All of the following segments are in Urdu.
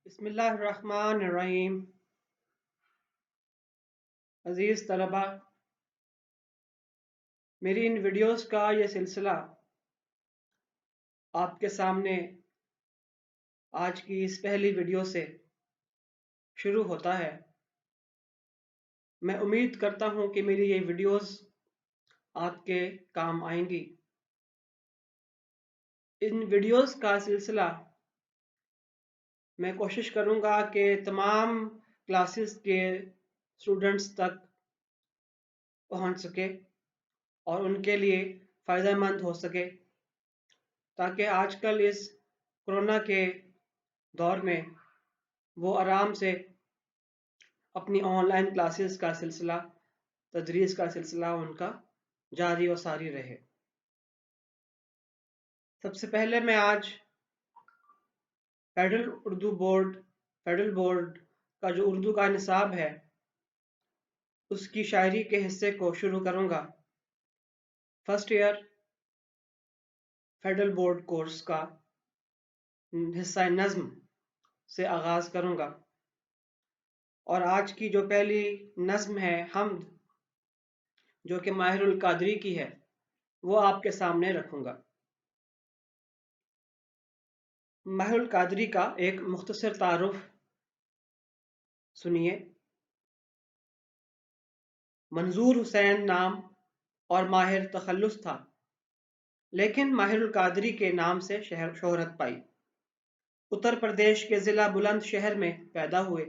بسم اللہ الرحمن الرحیم۔ عزیز طلبہ، میری ان ویڈیوز کا یہ سلسلہ آپ کے سامنے آج کی اس پہلی ویڈیو سے شروع ہوتا ہے۔ میں امید کرتا ہوں کہ میری یہ ویڈیوز آپ کے کام آئیں گی۔ ان ویڈیوز کا سلسلہ میں کوشش کروں گا کہ تمام کلاسز کے اسٹوڈنٹس تک پہنچ سکے اور ان کے لیے فائدہ مند ہو سکے، تاکہ آج کل اس کورونا کے دور میں وہ آرام سے اپنی آن لائن کلاسز کا سلسلہ، تدریس کا سلسلہ ان کا جاری و ساری رہے۔ سب سے پہلے میں آج فیڈرل بورڈ کا جو اردو کا نصاب ہے اس کی شاعری کے حصے کو شروع کروں گا۔ First year federal board course کا حصہ نظم سے آغاز کروں گا، اور آج کی جو پہلی نظم ہے حمد، جو کہ ماہر القادری کی ہے، وہ آپ کے سامنے رکھوں گا۔ ماہر القادری کا ایک مختصر تعارف سنیے۔ منظور حسین نام اور ماہر تخلص تھا، لیکن ماہر القادری کے نام سے شہرت پائی۔ اتر پردیش کے ضلع بلند شہر میں پیدا ہوئے۔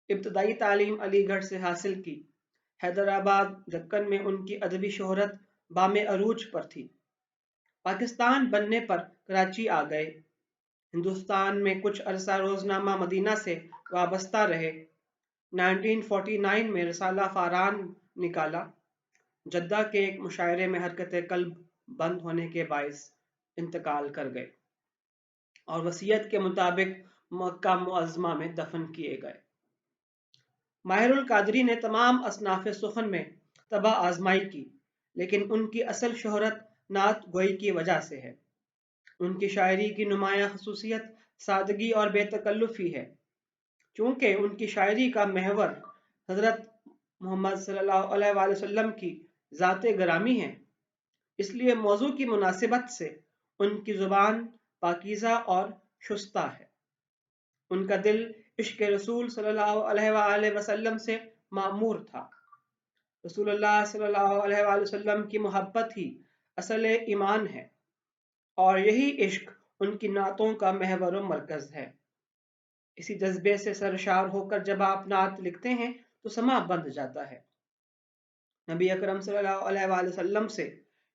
ابتدائی تعلیم علی گڑھ سے حاصل کی۔ حیدرآباد، دکن میں ان کی ادبی شہرت بام عروج پر تھی۔ پاکستان بننے پر کراچی آ گئے۔ ہندوستان میں کچھ عرصہ روزنامہ مدینہ سے وابستہ رہے۔ 1949 میں رسالہ فاران نکالا۔ جدہ کے ایک مشاعرے میں حرکت قلب بند ہونے کے باعث انتقال کر گئے اور وصیت کے مطابق مکہ معظمہ میں دفن کیے گئے۔ ماہر القادری نے تمام اصناف سخن میں طبع آزمائی کی، لیکن ان کی اصل شہرت نعت گوئی کی وجہ سے ہے۔ ان کی شاعری کی نمایاں خصوصیت سادگی اور بے تکلفی ہے۔ چونکہ ان کی شاعری کا محور حضرت محمد صلی اللہ علیہ وآلہ وسلم کی ذات گرامی ہے، اس لیے موضوع کی مناسبت سے ان کی زبان پاکیزہ اور شستہ ہے۔ ان کا دل عشق رسول صلی اللہ علیہ وآلہ وسلم سے معمور تھا۔ رسول اللہ صلی اللہ علیہ وآلہ وسلم کی محبت ہی اصل ایمان ہے، اور یہی عشق ان کی نعتوں کا محور و مرکز ہے۔ اسی جذبے سے سرشار ہو کر جب آپ نعت لکھتے ہیں تو سماع بند جاتا ہے۔ نبی اکرم صلی اللہ علیہ وآلہ وسلم سے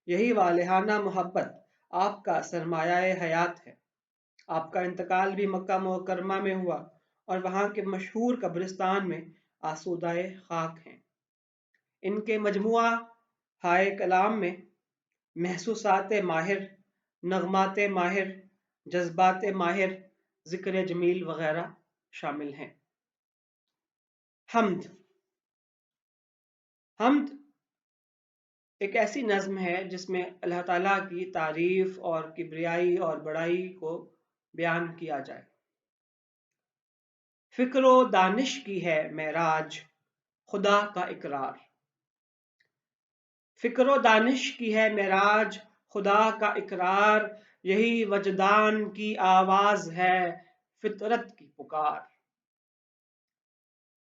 یہی والہانہ محبت آپ کا سرمایہ حیات ہے۔ آپ کا انتقال بھی مکہ مکرمہ میں ہوا، اور وہاں کے مشہور قبرستان میں آسودہ خاک ہیں۔ ان کے مجموعہ ہائے کلام میں محسوسات ماہر، نغمات ماہر، جذبات ماہر، ذکر جمیل وغیرہ شامل ہیں۔ حمد ایک ایسی نظم ہے جس میں اللہ تعالیٰ کی تعریف اور کبریائی اور بڑائی کو بیان کیا جائے۔ فکر و دانش کی ہے معراج، خدا کا اقرار۔ فکر و دانش کی ہے معراج، خدا کا اقرار، یہی وجدان کی آواز ہے، فطرت کی پکار۔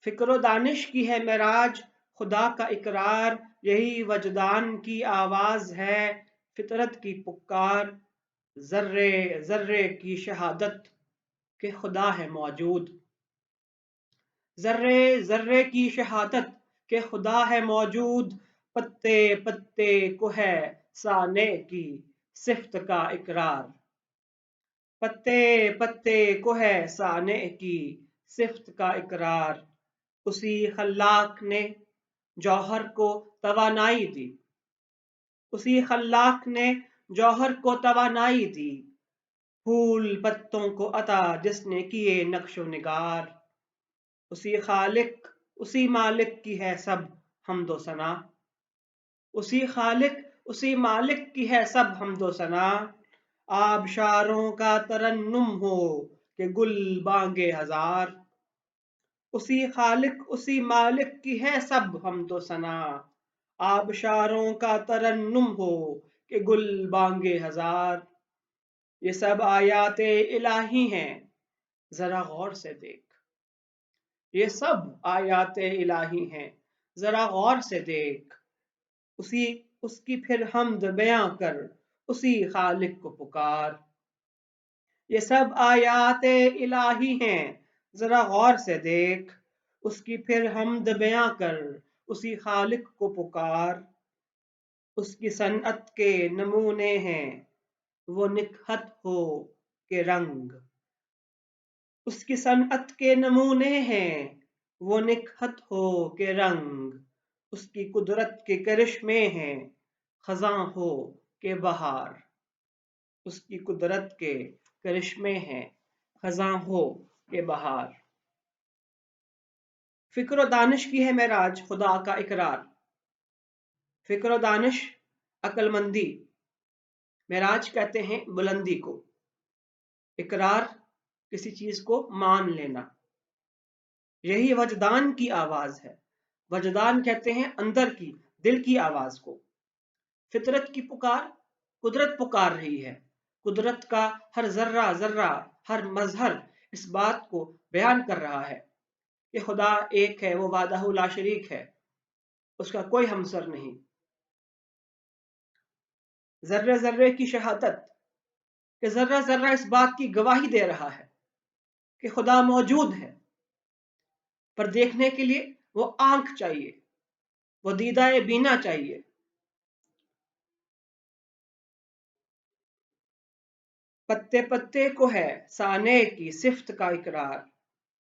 فکر و دانش کی ہے معراج، خدا کا اقرار، یہی وجدان کی آواز ہے، فطرت کی پکار۔ ذرے ذرے کی شہادت کہ خدا ہے موجود، ذرے ذرے کی شہادت کہ خدا ہے موجود، پتے پتے کو ہے صانع کی صفت کا اقرار۔ پتے پتے کو ہے صانع کی صفت کا اقرار۔ اسی خلاق نے جوہر کو توانائی دی، اسی خلاق نے جوہر کو توانائی دی، پھول پتوں کو عطا جس نے کیے نقش و نگار۔ اسی خالق اسی مالک کی ہے سب حمد و ثنا، اسی خالق اسی مالک کی ہے سب حمد و ثنا۔ آبشاروں کا ترنم ہو کہ گل بانگے ہزار، اسی خالق اسی مالک کی ہے سب حمد و ثنا، آبشاروں کا ترنم ہو کہ گل بانگے ہزار۔ یہ سب آیات الہی ہیں، ذرا غور سے دیکھ، یہ سب آیات الہی ہیں، ذرا غور سے دیکھ، اس کی پھر حمد بیاں کر، اسی خالق کو پکار۔ یہ سب آیات الہی ہیں، ذرا غور سے دیکھ، اس کی پھر حمد بیاں کر، اسی خالق کو پکار۔ اس کی صنعت کے نمونے ہیں وہ نکہت ہو کہ رنگ، اس کی صنعت کے نمونے ہیں وہ نکہت ہو کہ رنگ، اس کی قدرت کے کرشمے ہیں خزاں ہو کہ بہار، اس کی قدرت کے کرشمے ہیں خزاں ہو کہ بہار۔ فکر و دانش کی ہے معراج خدا کا اقرار، فکر و دانش عقل مندی، معراج کہتے ہیں بلندی کو، اقرار کسی چیز کو مان لینا، یہی وجدان کی آواز ہے۔ وجدان کہتے ہیں اندر کی، دل کی آواز کو۔ فطرت کی پکار قدرت پکار رہی ہے، قدرت کا ہر ذرہ ذرہ، ہر مظہر اس بات کو بیان کر رہا ہے کہ خدا ایک ہے، وہ وحدہ لا شریک ہے، اس کا کوئی ہمسر نہیں۔ ذرے ذرے کی شہادت کہ ذرہ ذرہ اس بات کی گواہی دے رہا ہے کہ خدا موجود ہے، پر دیکھنے کے لیے وہ آنکھ چاہیے، وہ دیدہ بینا چاہیے۔ پتے پتے کو ہے سانے کی صفت کا اقرار،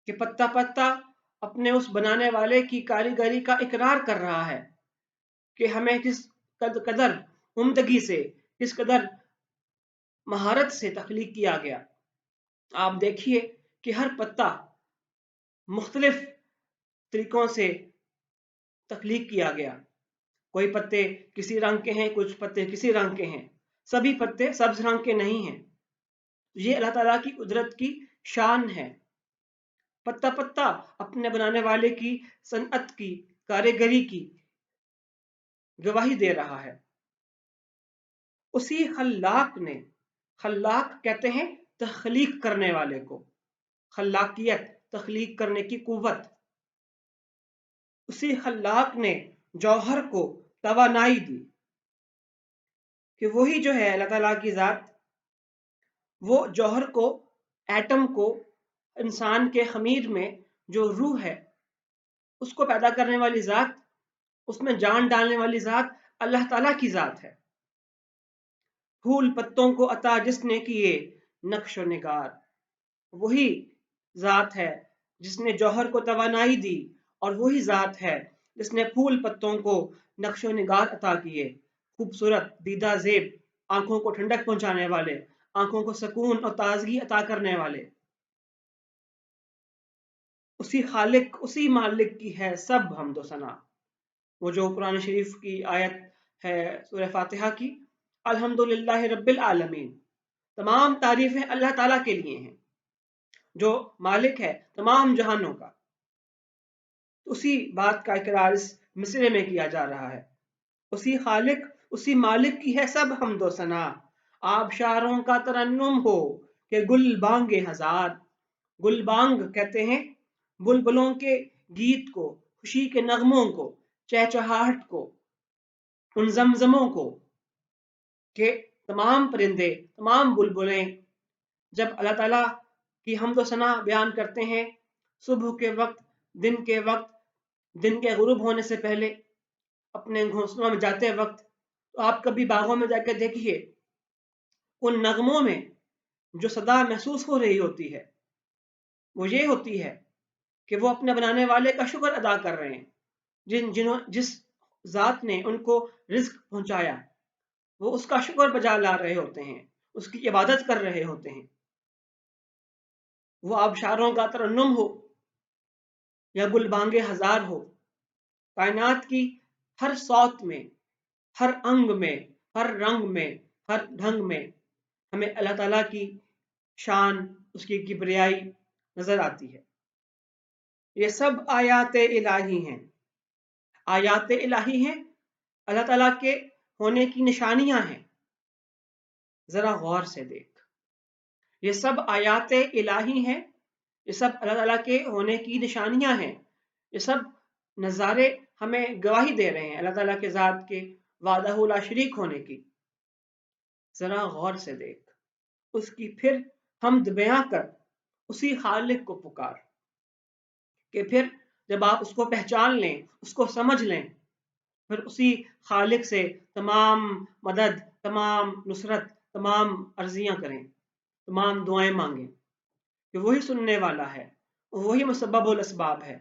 کہ پتا پتا اپنے اس بنانے والے کی کاریگری کا اقرار کر رہا ہے کہ ہمیں کس قدر عمدگی سے، کس قدر مہارت سے تخلیق کیا گیا۔ آپ دیکھیے کہ ہر پتا مختلف طریقوں سے تخلیق کیا گیا، کوئی پتے کسی رنگ کے ہیں، کچھ پتے کسی رنگ کے ہیں، سبھی پتے سبز رنگ کے نہیں ہیں۔ یہ اللہ تعالیٰ کی قدرت کی شان ہے، پتا پتا اپنے بنانے والے کی صنعت کی، کاریگری کی گواہی دے رہا ہے۔ اسی خلاق نے، خلاق کہتے ہیں تخلیق کرنے والے کو، خلاقیت تخلیق کرنے کی قوت، اسی خلاق نے جوہر کو توانائی دی، کہ وہی جو ہے اللہ تعالیٰ کی ذات، وہ جوہر کو، ایٹم کو، انسان کے خمیر میں جو روح ہے اس کو پیدا کرنے والی ذات، اس میں جان ڈالنے والی ذات اللہ تعالیٰ کی ذات ہے۔ پھول پتوں کو عطا جس نے کیے نقش و نگار، وہی ذات ہے جس نے جوہر کو توانائی دی، اور وہی ذات ہے جس نے پھول پتوں کو نقش و نگار عطا کیے، خوبصورت، دیدہ زیب، آنکھوں کو ٹھنڈک پہنچانے والے، آنکھوں کو سکون اور تازگی عطا کرنے والے۔ اسی خالق اسی مالک کی ہے سب حمد و ثنا، وہ جو قرآن شریف کی آیت ہے سورہ فاتحہ کی، الحمدللہ رب العالمین، تمام تعریفیں اللہ تعالیٰ کے لیے ہیں جو مالک ہے تمام جہانوں کا۔ اسی بات کا اقرار اس مصرے میں کیا جا رہا ہے، اسی خالق اسی مالک کی ہے سب حمد و ثنا، آبشاروں کا ترنم ہو کہ گل بانگے ہزار۔ گل بانگ کہتے ہیں بلبلوں کے گیت کو، خوشی کے نغموں کو، چہچہاہٹ کو، ان زمزموں کو، کہ تمام پرندے، تمام بلبلیں جب اللہ تعالیٰ کی حمد و ثنا بیان کرتے ہیں صبح کے وقت، دن کے وقت، دن کے غروب ہونے سے پہلے، اپنے گھونسلوں میں جاتے وقت، تو آپ کبھی باغوں میں جا کے دیکھیے ان نغموں میں جو صدا محسوس ہو رہی ہوتی ہے وہ یہ ہوتی ہے کہ وہ اپنے بنانے والے کا شکر ادا کر رہے ہیں، جس ذات نے ان کو رزق پہنچایا، وہ اس کا شکر بجا لا رہے ہوتے ہیں، اس کی عبادت کر رہے ہوتے ہیں۔ وہ آبشاروں کا ترنم ہو یا گل بانگے ہزار ہو، کائنات کی ہر صوت میں، ہر انگ میں، ہر رنگ میں، ہر ڈھنگ میں ہمیں اللہ تعالیٰ کی شان اس کی کبریائی نظر آتی ہے۔ یہ سب آیات الہی ہیں، آیات الہی ہیں، اللہ تعالیٰ کے ہونے کی نشانیاں ہیں۔ ذرا غور سے دیکھ، یہ سب آیات الہی ہیں، یہ سب اللہ تعالیٰ کے ہونے کی نشانیاں ہیں، یہ سب نظارے ہمیں گواہی دے رہے ہیں اللہ تعالیٰ کے ذات کے وحدہ لا شریک ہونے کی۔ ذرا غور سے دیکھ، اس کی پھر حمد بیاں کر، اسی خالق کو پکار کہ پھر جب آپ اس کو پہچان لیں، اس کو سمجھ لیں، پھر اسی خالق سے تمام مدد، تمام نصرت، تمام عرضیاں کریں، تمام دعائیں مانگیں، کہ وہی سننے والا ہے، وہی مسبب الاسباب ہے،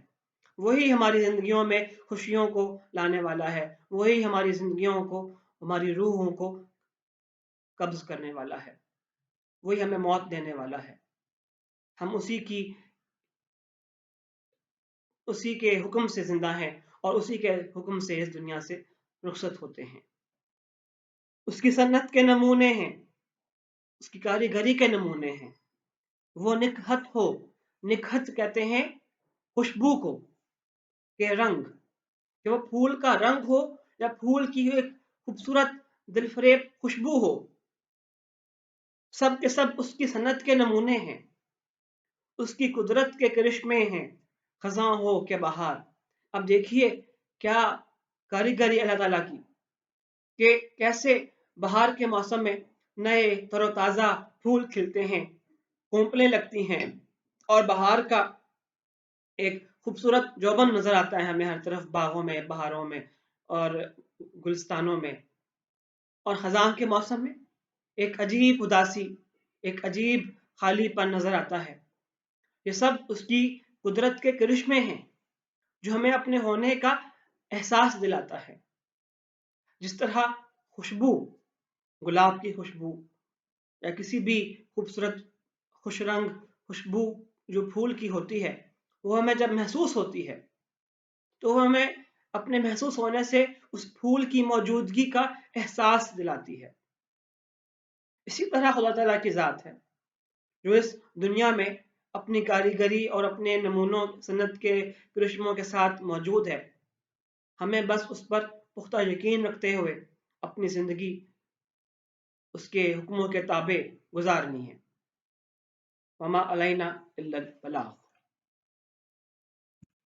وہی ہماری زندگیوں میں خوشیوں کو لانے والا ہے، وہی ہماری زندگیوں کو، ہماری روحوں کو قبض کرنے والا ہے، وہی ہمیں موت دینے والا ہے۔ ہم اسی کے حکم سے زندہ ہیں اور اسی کے حکم سے اس دنیا سے رخصت ہوتے ہیں۔ اس کی صنعت کے نمونے ہیں، اس کی کاریگری کے نمونے ہیں۔ وہ نکہت ہو، نکہت کہتے ہیں خوشبو کو، کہ رنگ، کہ وہ پھول کا رنگ ہو یا پھول کی ایک خوبصورت دل فریب خوشبو ہو، سب کے سب اس کی صنعت کے نمونے ہیں، اس کی قدرت کے کرشمے ہیں، خزاں ہو کہ بہار۔ اب دیکھیے کیا کاریگری اللہ تعالیٰ کی، کہ کیسے بہار کے موسم میں نئے تر و تازہ پھول کھلتے ہیں، کونپلیں لگتی ہیں، اور بہار کا ایک خوبصورت جوبن نظر آتا ہے ہمیں ہر طرف، باغوں میں، بہاروں میں اور گلستانوں میں۔ اور خزاں کے موسم میں ایک عجیب اداسی، ایک عجیب خالی پن نظر آتا ہے۔ یہ سب اس کی قدرت کے کرشمے ہیں جو ہمیں اپنے ہونے کا احساس دلاتا ہے۔ جس طرح خوشبو، گلاب کی خوشبو یا کسی بھی خوبصورت خوش رنگ خوشبو جو پھول کی ہوتی ہے، وہ ہمیں جب محسوس ہوتی ہے تو وہ ہمیں اپنے محسوس ہونے سے اس پھول کی موجودگی کا احساس دلاتی ہے۔ اسی طرح خدا تعالیٰ کی ذات ہے جو اس دنیا میں اپنی کاریگری اور اپنے نمونوں صنعت کے کرشموں کے ساتھ موجود ہے۔ ہمیں بس اس پر پختہ یقین رکھتے ہوئے اپنی زندگی اس کے حکموں کے تابع گزارنی ہے۔ وما علینا الا البلاغ۔